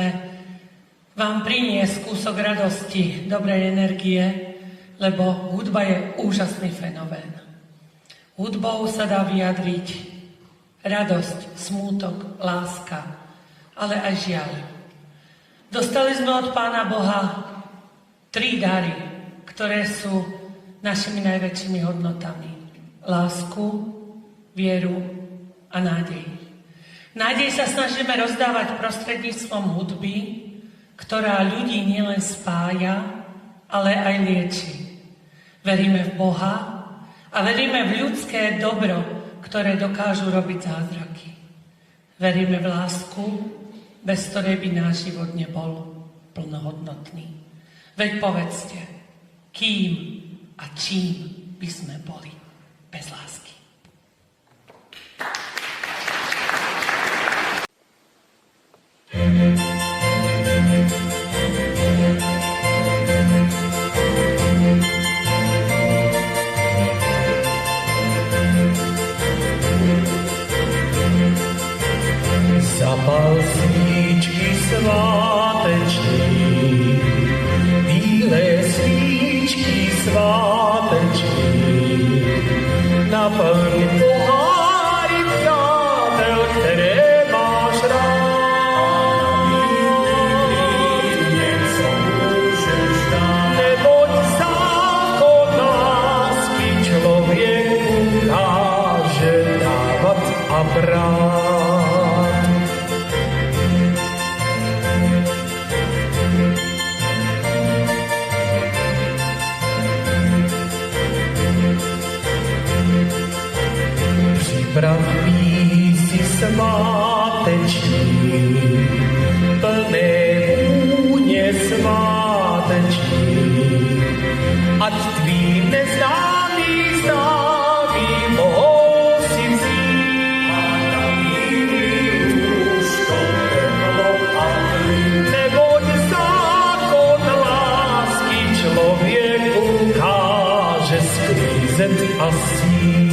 sme vám priniesť kúsok radosti, dobrej energie, lebo hudba je úžasný fenomén. Hudbou sa dá vyjadriť radosť, smútok, láska, ale aj žiaľ. Dostali sme od Pána Boha 3 dary, ktoré sú našimi najväčšími hodnotami. Lásku, vieru a nádej. Nádej sa snažíme rozdávať prostredníctvom hudby, ktorá ľudí nielen spája, ale aj lieči. Veríme v Boha a veríme v ľudské dobro, ktoré dokážu robiť zázraky. Veríme v lásku, bez ktorej by náš život nebol plnohodnotný. Veď povedzte, kým a čím by sme boli bez lásky. Zapal svíčky sváteční, bílé svíčky sváteční, naplň poháry přátel, které máš rád. Něco můžeš dát, neboť zákon lásky člověku káže dávat a brát. Připrav mísy sváteční, plné vůně sváteční, ať tvým neznámý známý mohou si vzít. A na bílý lůžko teplo a klid, neboť zákon lásky člověku káže sklízet a sít.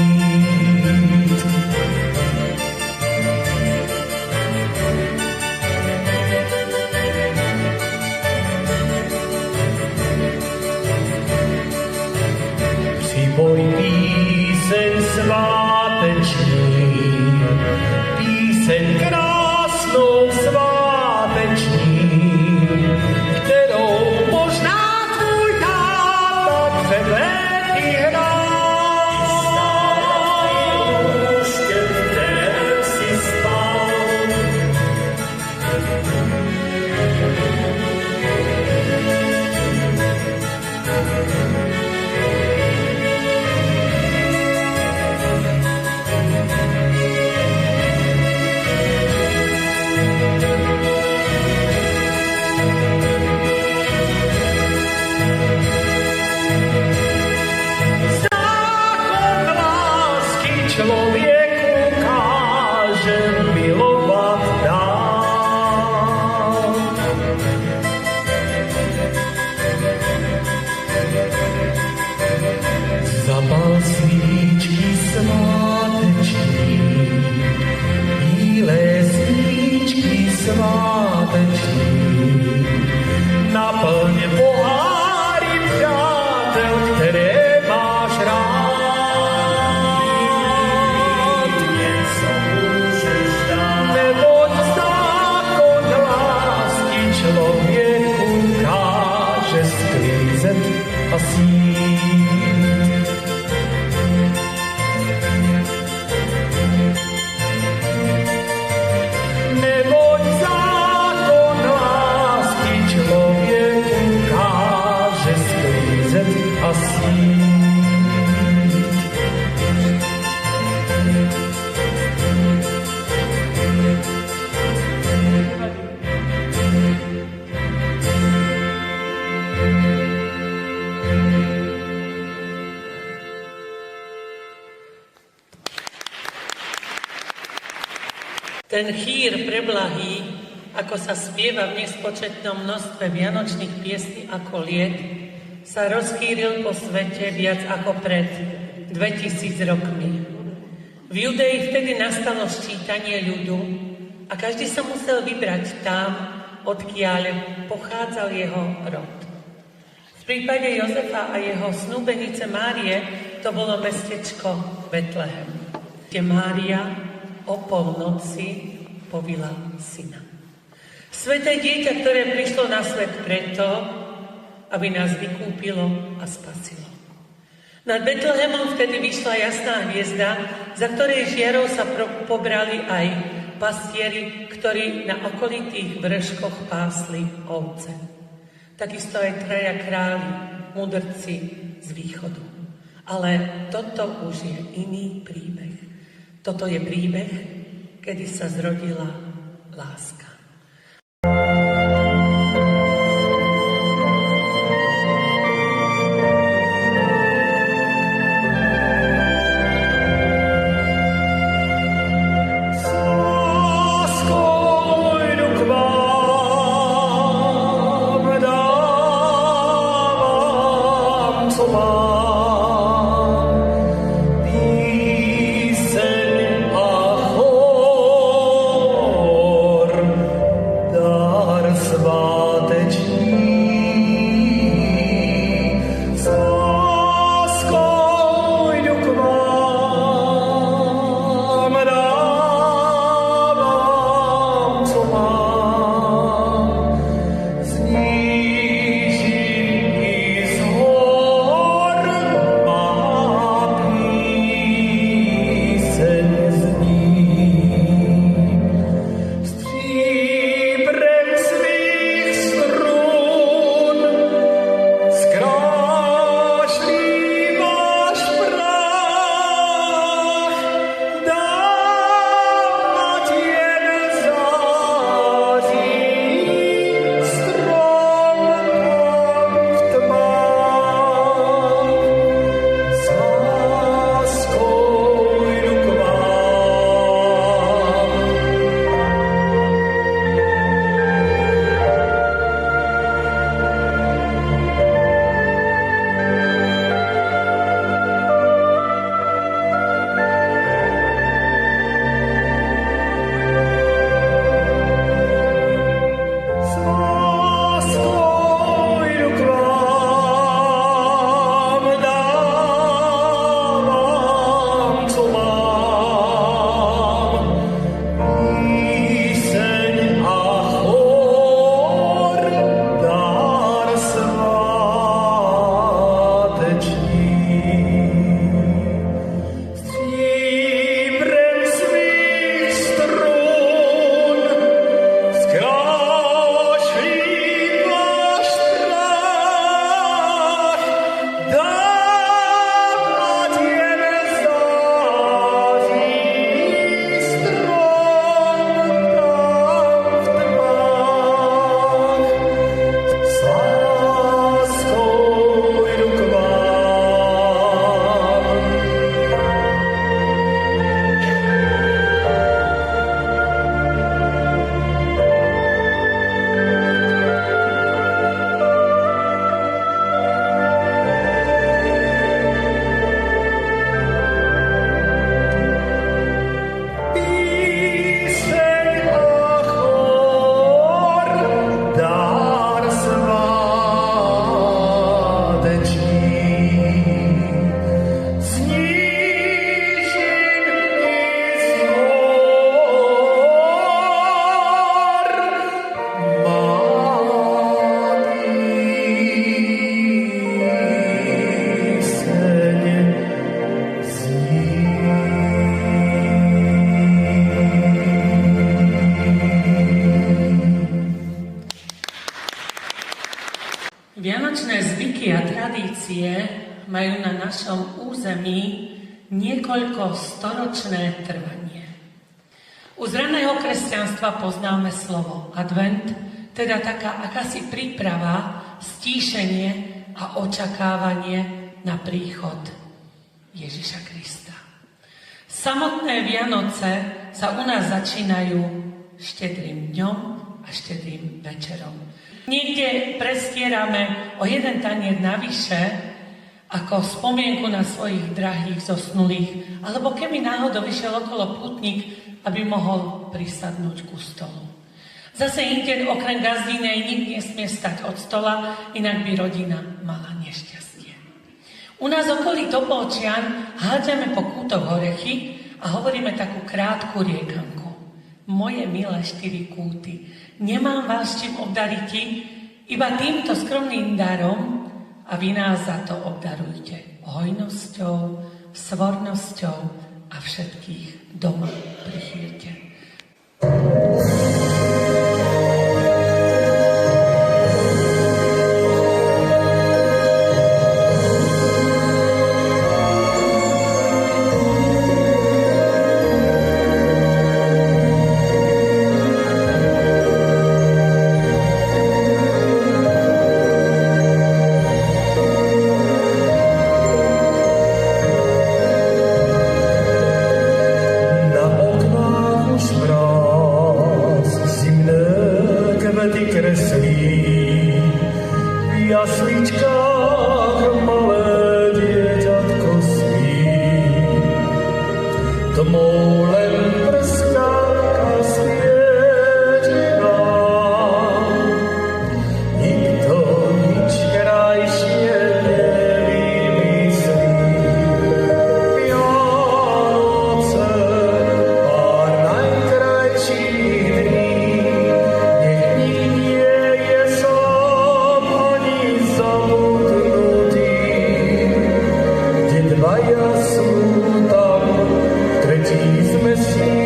Boj píseň sváteční, píseň krásnou sváteční, kterou možná tvůj táta před léty hrál. Stávaj lůžke, v kterém si spal. Člověku káže milovat dál. Zapal svíčky sváteční, bílé svíčky sváteční, naplň poháry přátel, které máš rád. A sít. Neboť zákon lásky člověku káže sklízet a sít. Ten chýr preblahý, ako sa spieva v nespočetnom množstve vianočných piesní ako lied, sa rozchýril po svete viac ako pred 2000 rokmi. V Judei vtedy nastalo sčítanie ľudu a každý sa musel vybrať tam, odkiaľ pochádzal jeho rod. V prípade Jozefa a jeho snúbenice Márie to bolo mestečko Betlehem, kde Mária o polnoci povila syna. Sväté dieťa, ktoré prišlo na svet preto, aby nás vykúpilo a spasilo. Nad Betlehemom vtedy vyšla jasná hviezda, za ktorej žiarou sa pobrali aj pastieri, ktorí na okolitých vrškoch pásli ovce. Takisto aj traja králi, mudrci z východu. Ale toto už je iný príbeh. Toto je príbeh, kedy sa zrodila láska. Vianočné zvyky a tradície majú na našom území niekoľko storočné trvanie. U zraného kresťanstva poznáme slovo advent, teda taká akási príprava, stíšenie a očakávanie na príchod Ježiša Krista. Samotné Vianoce sa u nás začínajú štedrým dňom a štedrým večerom. Niekde prestierame o jeden tanier navyše, ako spomienku na svojich drahých zosnulých, alebo keby náhodou vyšiel okolo pútnik, aby mohol prisadnúť ku stolu. Zase inde okrem gazdínej nik nesmie stať od stola, inak by rodina mala nešťastie. U nás okolí Topolčian hádzame po kútoch orechy a hovoríme takú krátku riekanku. Moje milé 4 kúty, nemám vás čím obdariť, iba týmto skromným darom a vy nás za to obdarujte hojnosťou, svornosťou a všetkých doma prichýľte. Dvaja sú tam, tretí sme si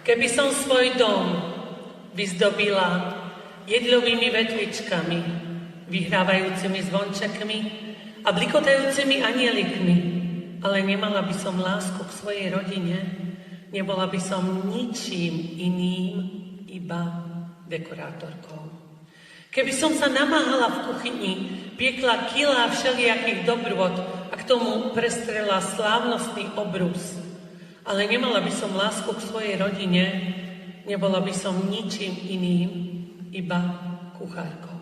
Keby som svoj dom vyzdobila jedľovými vetvičkami, vyhrávajúcimi zvončekmi a blikotajúcimi anielikmi, ale nemala by som lásku k svojej rodine, nebola by som ničím iným, iba dekorátorkou. Keby som sa namáhala v kuchyni, piekla kilá všelijakých dobrôt a k tomu prestrela slávnostný obrus, ale nemala by som lásku k svojej rodine, nebola by som ničím iným, iba kuchárkou.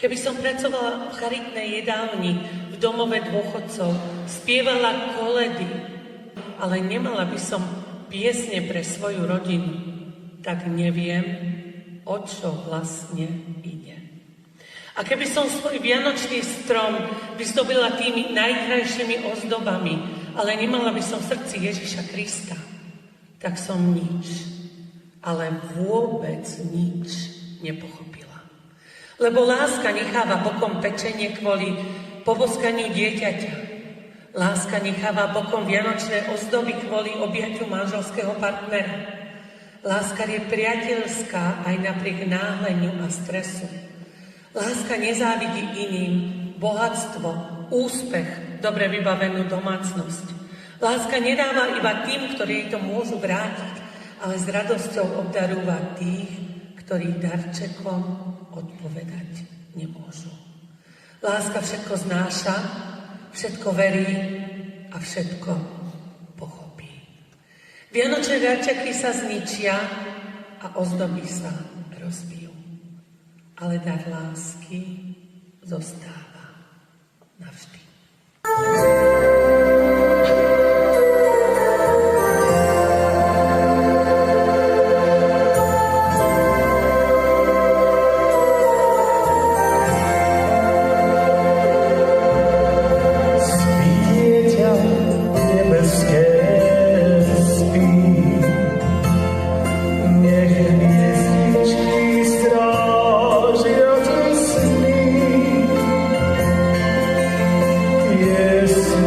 Keby som pracovala v charitnej jedálni, v domove dôchodcov, spievala koledy, ale nemala by som piesne pre svoju rodinu, tak neviem, o čo vlastne ide. A keby som svoj vianočný strom vyzdobila tými najkrajšími ozdobami, ale nemala by som v srdci Ježiša Krista, tak som nič, ale vôbec nič nepochopila. Lebo láska necháva bokom pečenie kvôli poboskaniu dieťaťa. Láska necháva bokom vianočné ozdoby kvôli objaťu manželského partnera. Láska je priateľská aj napriek náhleniu a stresu. Láska nezávidí iným bohatstvo, úspech, dobre vybavenú domácnosť. Láska nedáva iba tým, ktorí jej to môžu vrátiť, ale s radosťou obdarúva tých, ktorí darčekom odpovedať nemôžu. Láska všetko znáša, všetko verí a všetko pochopí. Vianočné darčeky sa zničia a ozdoby sa rozbijú. Ale dar lásky zostáva navždy. Yes.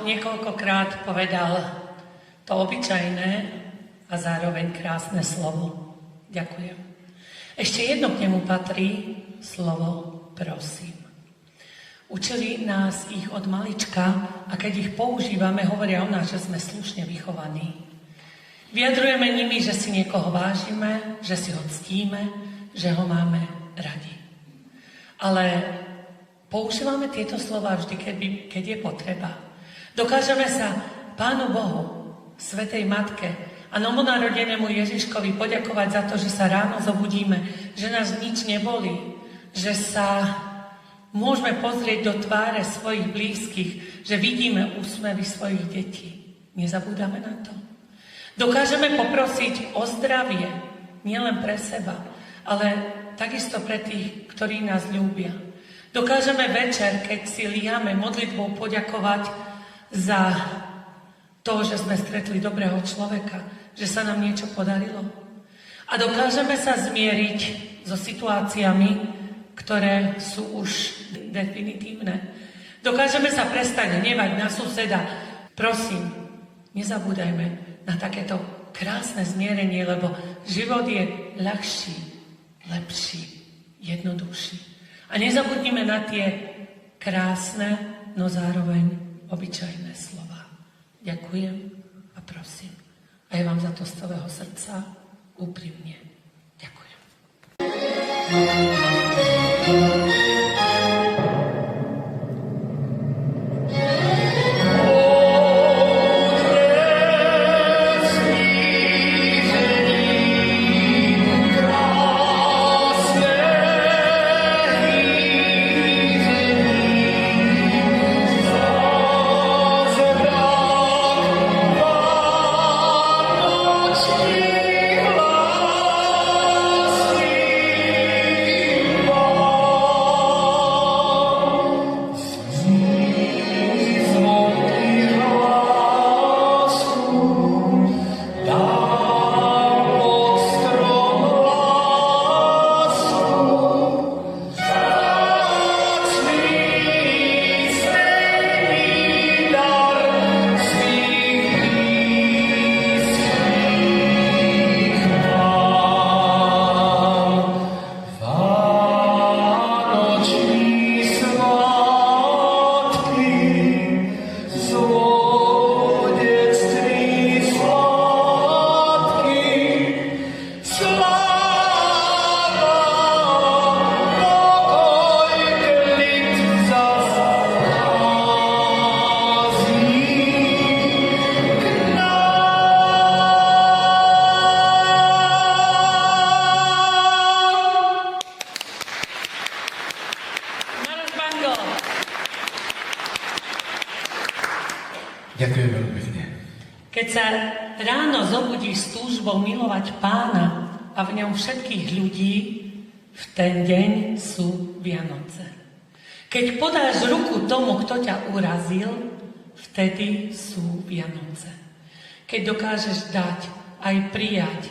niekoľkokrát povedal to obyčajné a zároveň krásne slovo. Ďakujem. Ešte jedno k nemu patrí slovo prosím. Učili nás ich od malička a keď ich používame, hovoria o nás, že sme slušne vychovaní. Vyjadrujeme nimi, že si niekoho vážime, že si ho ctíme, že ho máme radi. Ale používame tieto slova vždy, keď je potreba. Dokážeme sa Pánu Bohu, Svätej Matke a novonarodenému Ježiškovi poďakovať za to, že sa ráno zobudíme, že nás nič nebolí, že sa môžeme pozrieť do tváre svojich blízkych, že vidíme úsmevy svojich detí. Nezabúdame na to. Dokážeme poprosiť o zdravie, nielen pre seba, ale takisto pre tých, ktorí nás ľúbia. Dokážeme večer, keď si líhame modlitbou, poďakovať za to, že sme stretli dobrého človeka, že sa nám niečo podarilo. A dokážeme sa zmieriť so situáciami, ktoré sú už definitívne. Dokážeme sa prestať hnevať na suseda. Prosím, nezabúdajme na takéto krásne zmierenie, lebo život je ľahší, lepší, jednoduchší. A nezabudnime na tie krásne, no zároveň obyčajné slova. Ďakujem a prosím. A ja vám za to z celého srdca úprimne ďakujem. Ďakujem veľmi pekne. Keď sa ráno zobudíš s túžbou milovať Pána a v ňom všetkých ľudí, v ten deň sú Vianoce. Keď podáš ruku tomu, kto ťa urazil, vtedy sú Vianoce. Keď dokážeš dať aj prijať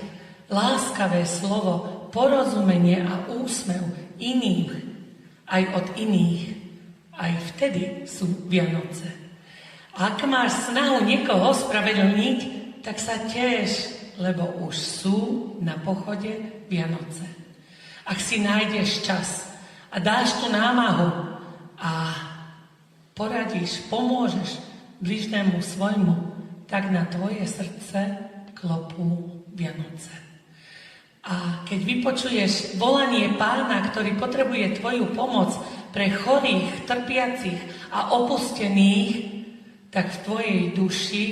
láskavé slovo, porozumenie a úsmev iným, aj od iných, aj vtedy sú Vianoce. Ak máš snahu niekoho ospravedlniť, tak sa teš, lebo už sú na pochode Vianoce. Ak si nájdeš čas a dáš tú námahu a poradíš, pomôžeš bližnému svojmu, tak na tvoje srdce klopú Vianoce. A keď vypočuješ volanie Pána, ktorý potrebuje tvoju pomoc pre chorých, trpiacich a opustených, tak v tvojej duši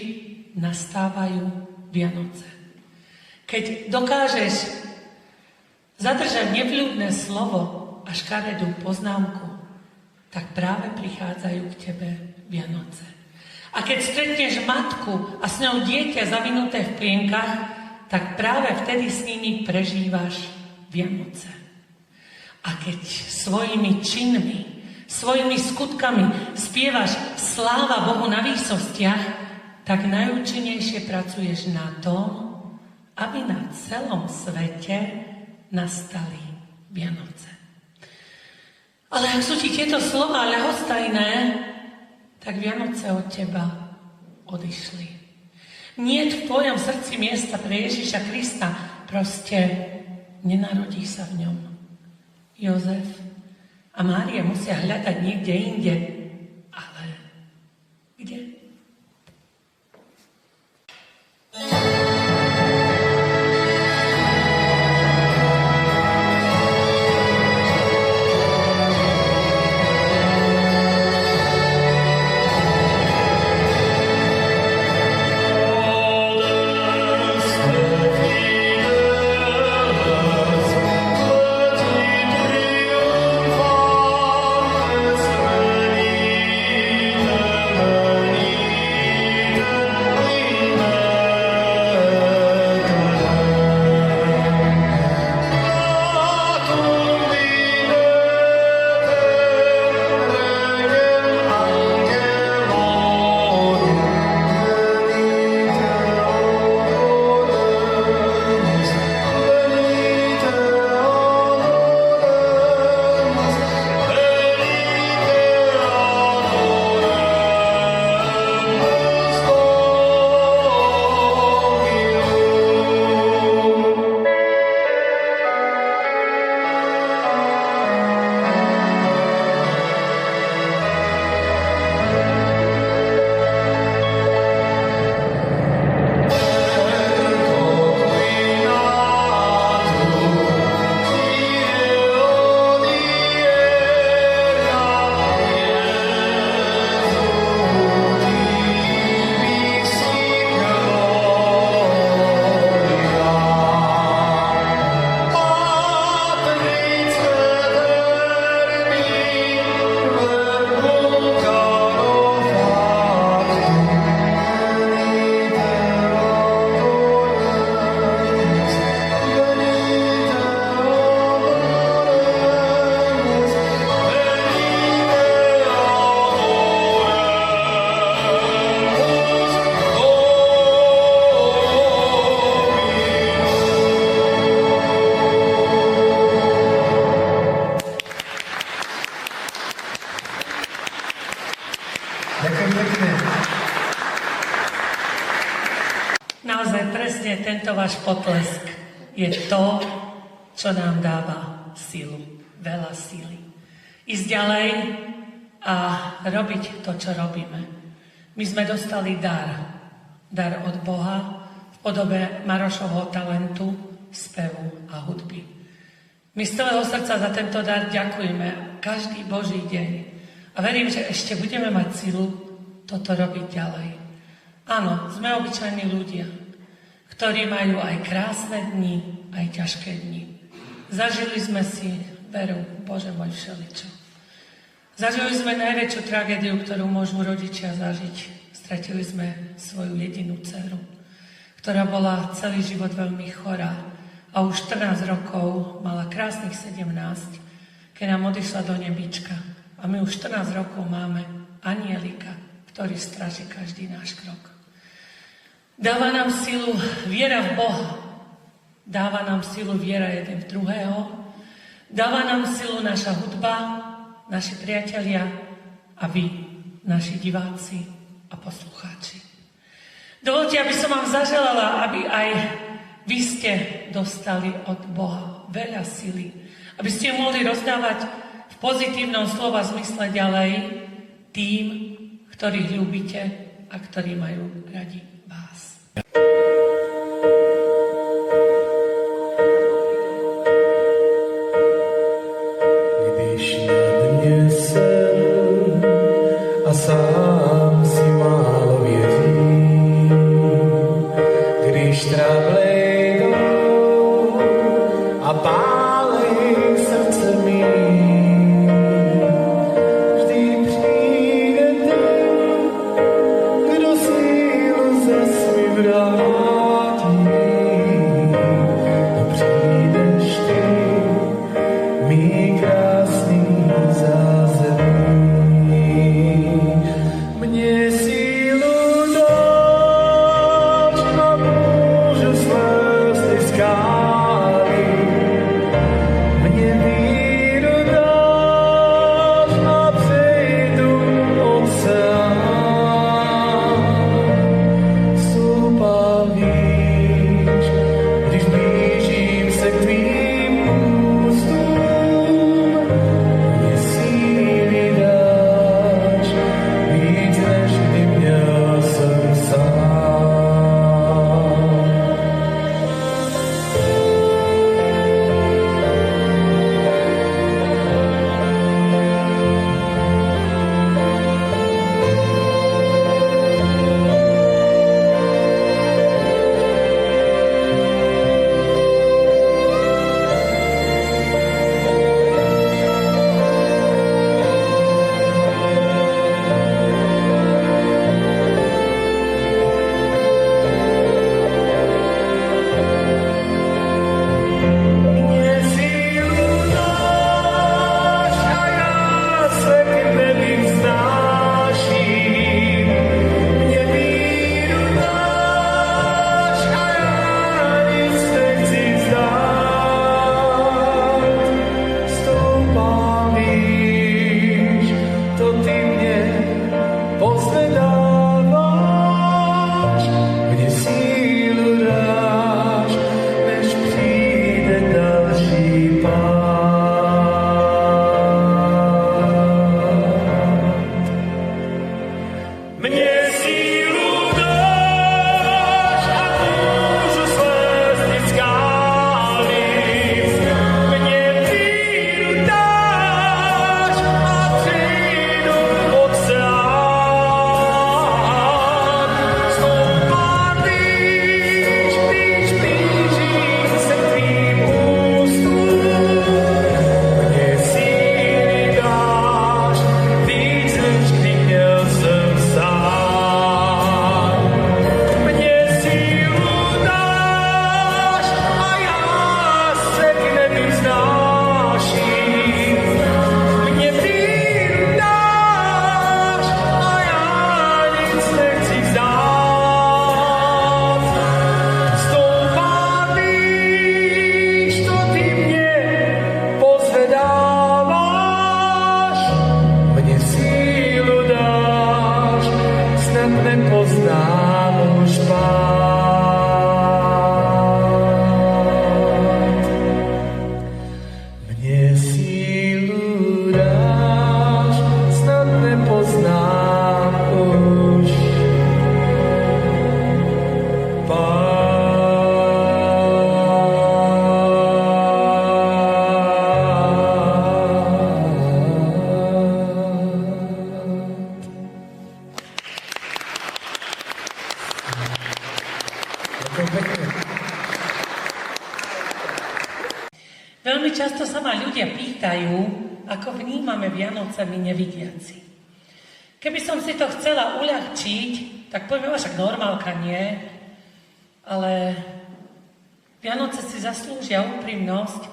nastávajú Vianoce. Keď dokážeš zadržať nevľúdne slovo a škaredú poznámku, tak práve prichádzajú k tebe Vianoce. A keď stretneš matku a s ňou dieťa zavinuté v plienkach, tak práve vtedy s nimi prežívaš Vianoce. A keď svojimi činmi, svojimi skutkami spievaš sláva Bohu na výsostiach, tak najúčinnejšie pracuješ na tom, aby na celom svete nastali Vianoce. Ale ak sú ti tieto slová ľahostajné, tak Vianoce od teba odišli. Nie v tvojom srdci miesta pre Ježiša Krista, proste nenarodí sa v ňom. Jozef a Mária musia hľadať niekde inde, ale kde? Naozaj presne tento váš potlesk je to, čo nám dáva silu, veľa síly. Ísť ďalej a robiť to, čo robíme. My sme dostali dar od Boha v podobe Marošovho talentu, spevu a hudby. My z celého srdca za tento dar ďakujeme každý Boží deň a verím, že ešte budeme mať silu toto robiť ďalej. Áno, sme obyčajní ľudia, ktorí majú aj krásne dni, aj ťažké dni. Zažili sme si veru, Bože môj, všeličo. Zažili sme najväčšiu tragédiu, ktorú môžu rodičia zažiť. Stratili sme svoju jedinú dceru, ktorá bola celý život veľmi chorá a už 14 rokov mala krásnych 17, keď nám odišla do nebička. A my už 14 rokov máme anielika, ktorý stráži každý náš krok. Dáva nám silu viera v Boha. Dáva nám silu viera jeden v druhého. Dáva nám silu naša hudba, naši priatelia a vy, naši diváci a poslucháči. Dovoľte, aby som vám zaželala, aby aj vy ste dostali od Boha veľa sily. Aby ste mohli rozdávať v pozitívnom slova zmysle ďalej tým, ktorých ľúbite a ktorí majú radi vás. Když nadnesem a sám si málo věřím, když trable jdou a pálej srdce mi, vždy přijde ten, kdo sílu zas mi vrátí. No přijdeš ty, mý krásný zázemí. Mne sílu dáš na úžasné skály. Mne víru dáš a přejdu oceán. Ďakujem pekne. Veľmi často sa ma ľudia pýtajú, ako vnímame Vianoce my nevidiaci. Keby som si to chcela uľahčiť, tak poviem, však normálka nie, ale Vianoce si zaslúžia úprimnosť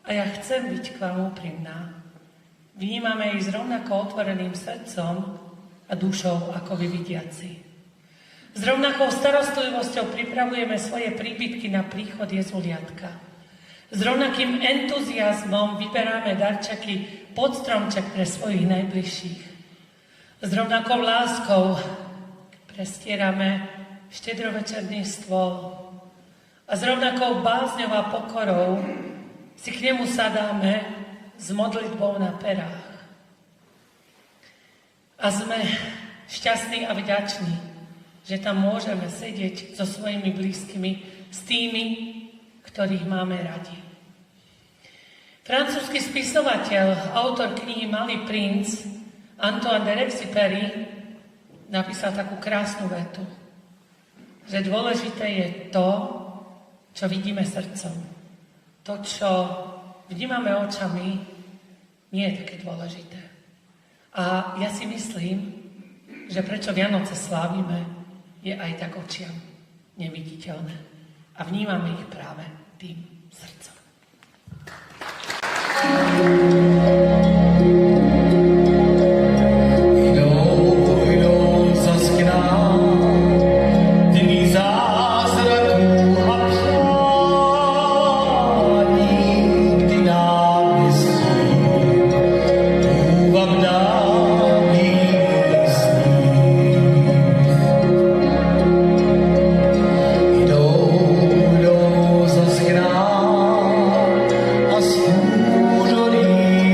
a ja chcem byť k vám úprimná. Vnímame ich s rovnako otvoreným srdcom a dušou ako vy vidiaci. S rovnakou starostlivosťou pripravujeme svoje príbytky na príchod Jezuliatka. S rovnakým entuziasmom vyberáme darčeky pod stromček pre svojich najbližších. S rovnakou láskou prestierame štedrovečerný stôl a s rovnakou bázňou a pokorou si k nemu sadáme s modlitbou na perách. A sme šťastní a vďační, že tam môžeme sedieť so svojimi blízkymi, s tými, ktorých máme radi. Francúzsky spisovateľ, autor knihy Malý princ, Antoine de Saint-Exupéry, napísal takú krásnu vetu, že dôležité je to, čo vidíme srdcom. To, čo vnímame očami, nie je také dôležité. A ja si myslím, že prečo Vianoce slávime, je aj tak očiam neviditeľné. A vnímame ich práve tým srdcom. Ascúžorí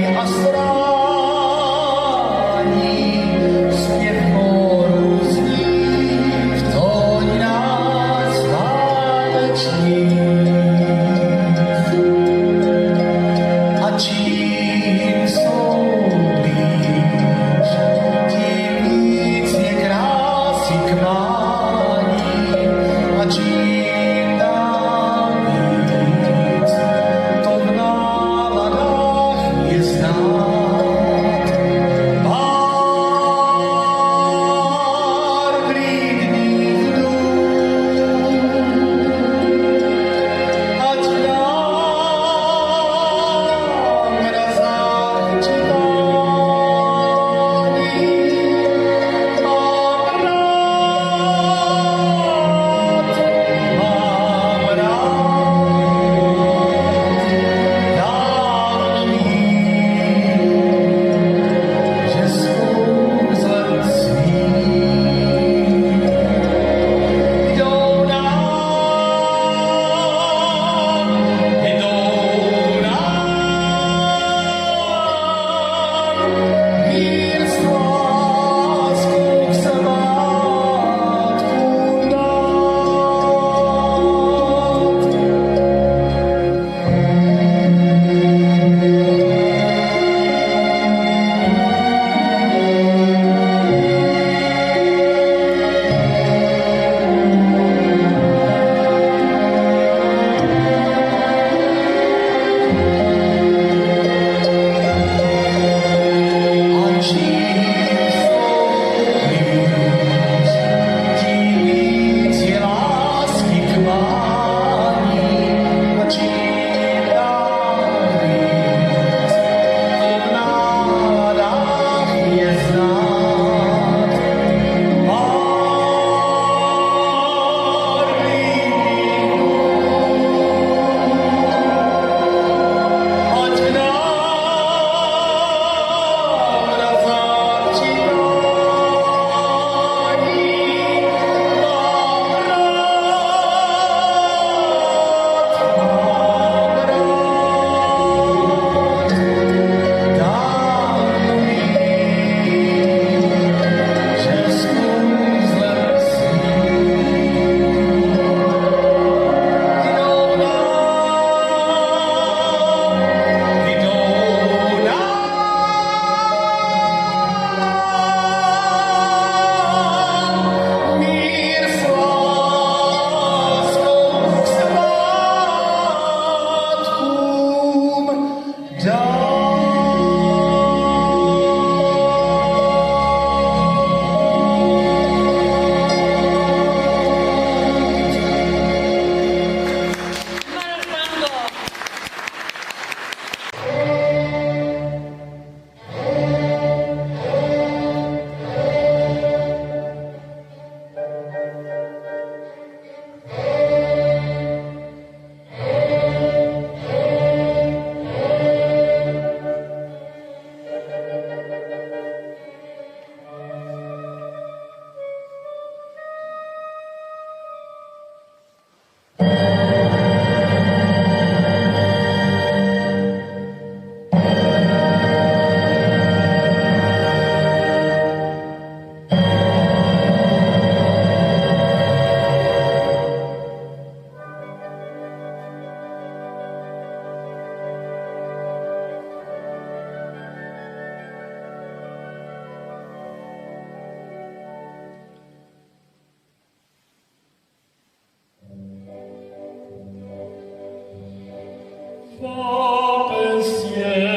Va pensiero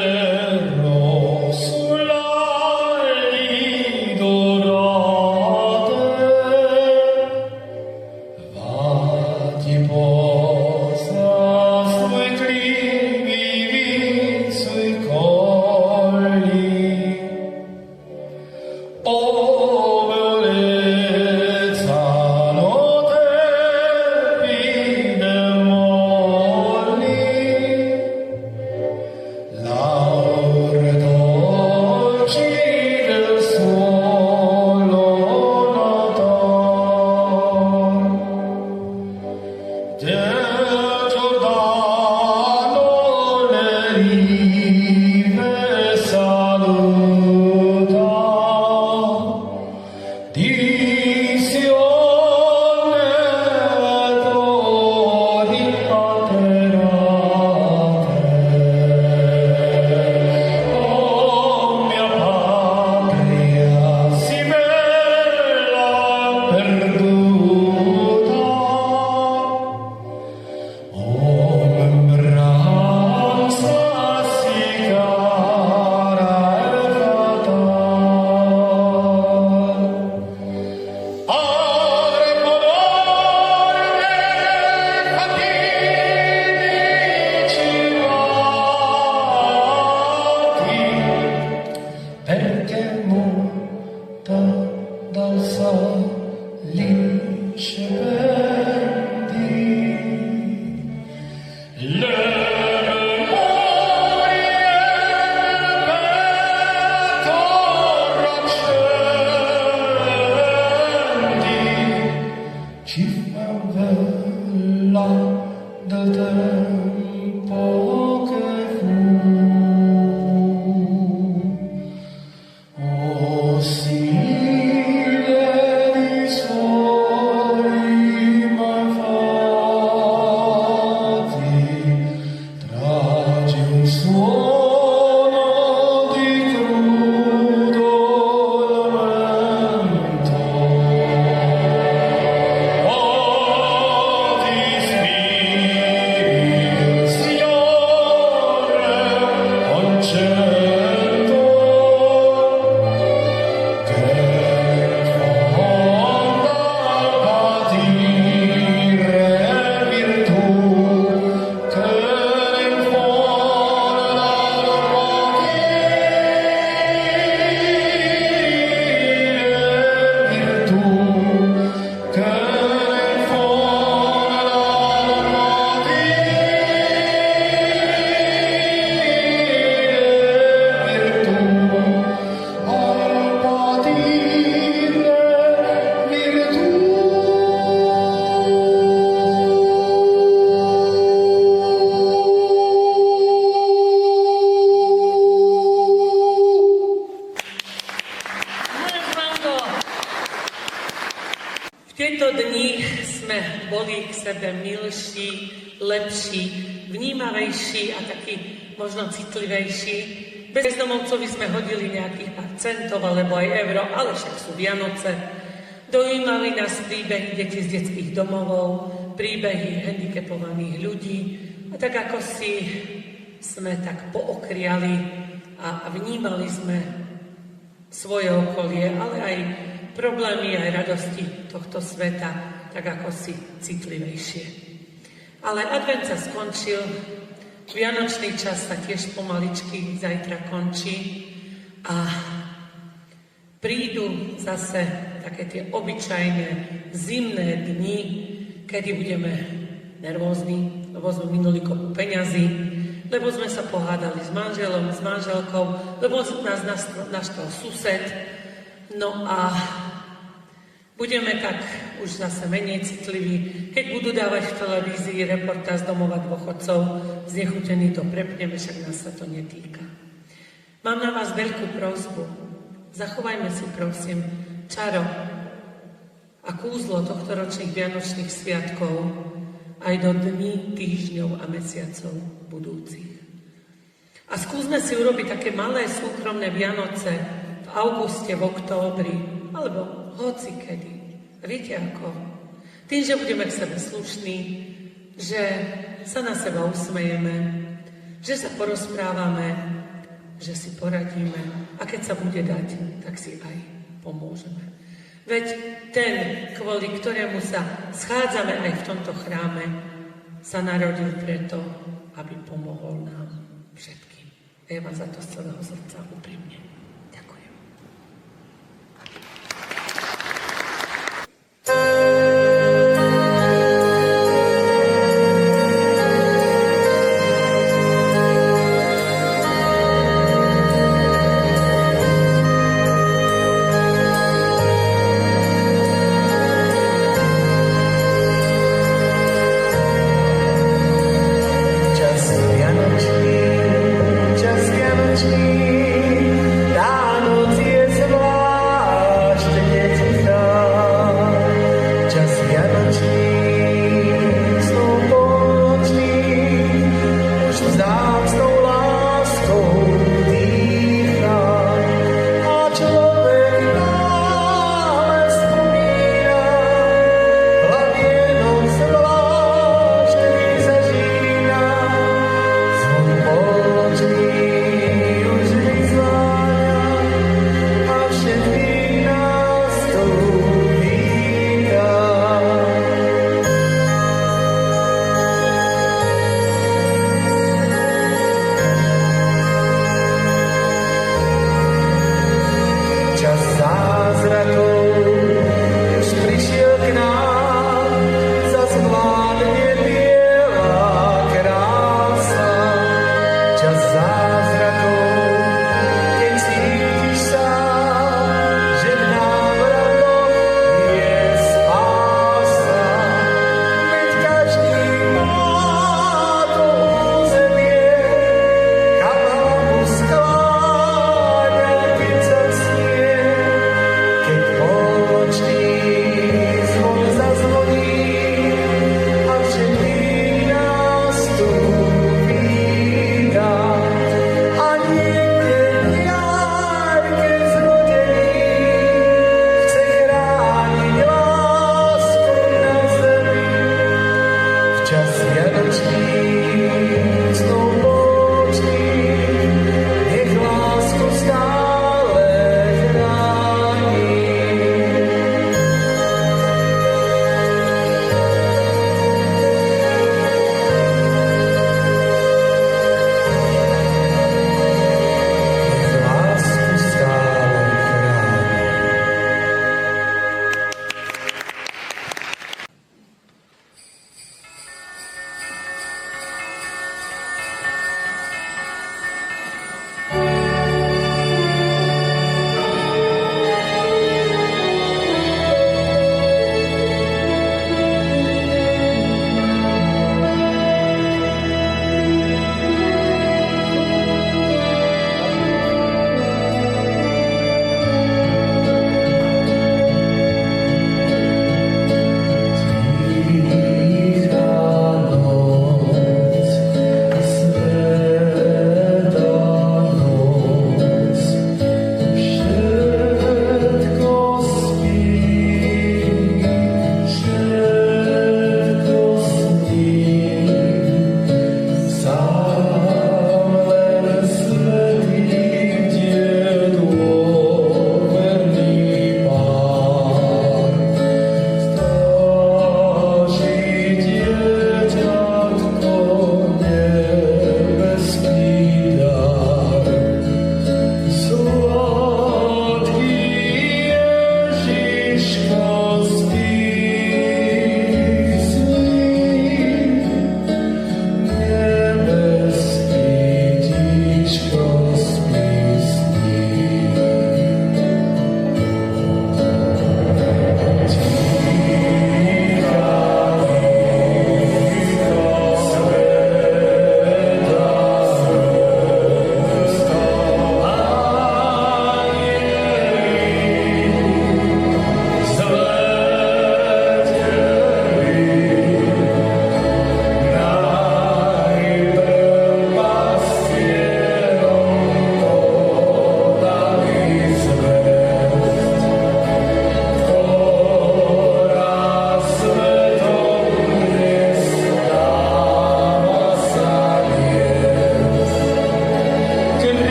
sull'ali dorate, va ti posa sui clivi, sui colli, del tempo che fu. O stile di suoi malfatti, tragi un suono di crudo lamento. V tieto dni sme boli k sebe milší, lepší, vnímavejší a taký možno citlivejší. Bezdomovcovi sme hodili nejakých pár centov alebo aj euro, ale však sú Vianoce. Dojímali nás príbehy detí z detských domovov, príbehy handicapovaných ľudí a tak ako si sme tak pookriali a vnímali sme svoje okolie, ale aj problémy, aj radosti tohto sveta, tak ako si citlivejšie. Ale advent sa skončil, vianočný čas sa tiež pomaličky zajtra končí a prídu zase také tie obyčajné zimné dni, kedy budeme nervózni, lebo sme minuli kopu peňazí, lebo sme sa pohádali s manželom, s manželkou, lebo nás naštval sused. No a Budeme tak už zase menej citliví, keď budú dávať v televízii reportáž z domova dôchodcov, znechutení to prepneme, však nás sa to netýka. Mám na vás veľkú prosbu. Zachovajme si, prosím, čaro a kúzlo tohtoročných vianočných sviatkov aj do dní, týždňov a mesiacov budúcich. A skúsme si urobiť také malé súkromné Vianoce v auguste, v októbri, alebo hoci kedy. A viete ako? Tým, že budeme k sebe slušní, že sa na seba usmejeme, že sa porozprávame, že si poradíme a keď sa bude dať, tak si aj pomôžeme. Veď ten, kvôli ktorému sa schádzame aj v tomto chráme, sa narodil preto, aby pomohol nám všetkým. A ja vám za to z celého srdca úprimne ďakujem.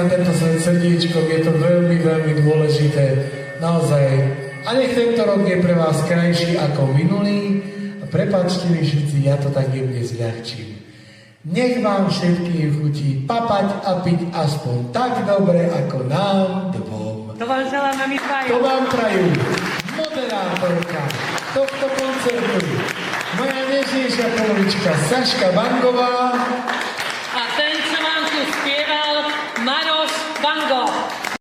tento srdíčkom, je to veľmi, veľmi dôležité. Naozaj. A nech tento rok je pre vás krajší ako minulý. A prepáčte mi všetci, ja to tak jemne zľahčím. Nech vám všetkým chutí papať a piť aspoň tak dobre ako nám dvom. To vám želáme my dvaja. To vám prajú moderátorka tohto koncertu, moja nežnejšia polovička Saška Bangová A ten, čo vám tu spieval, Maroš Bango.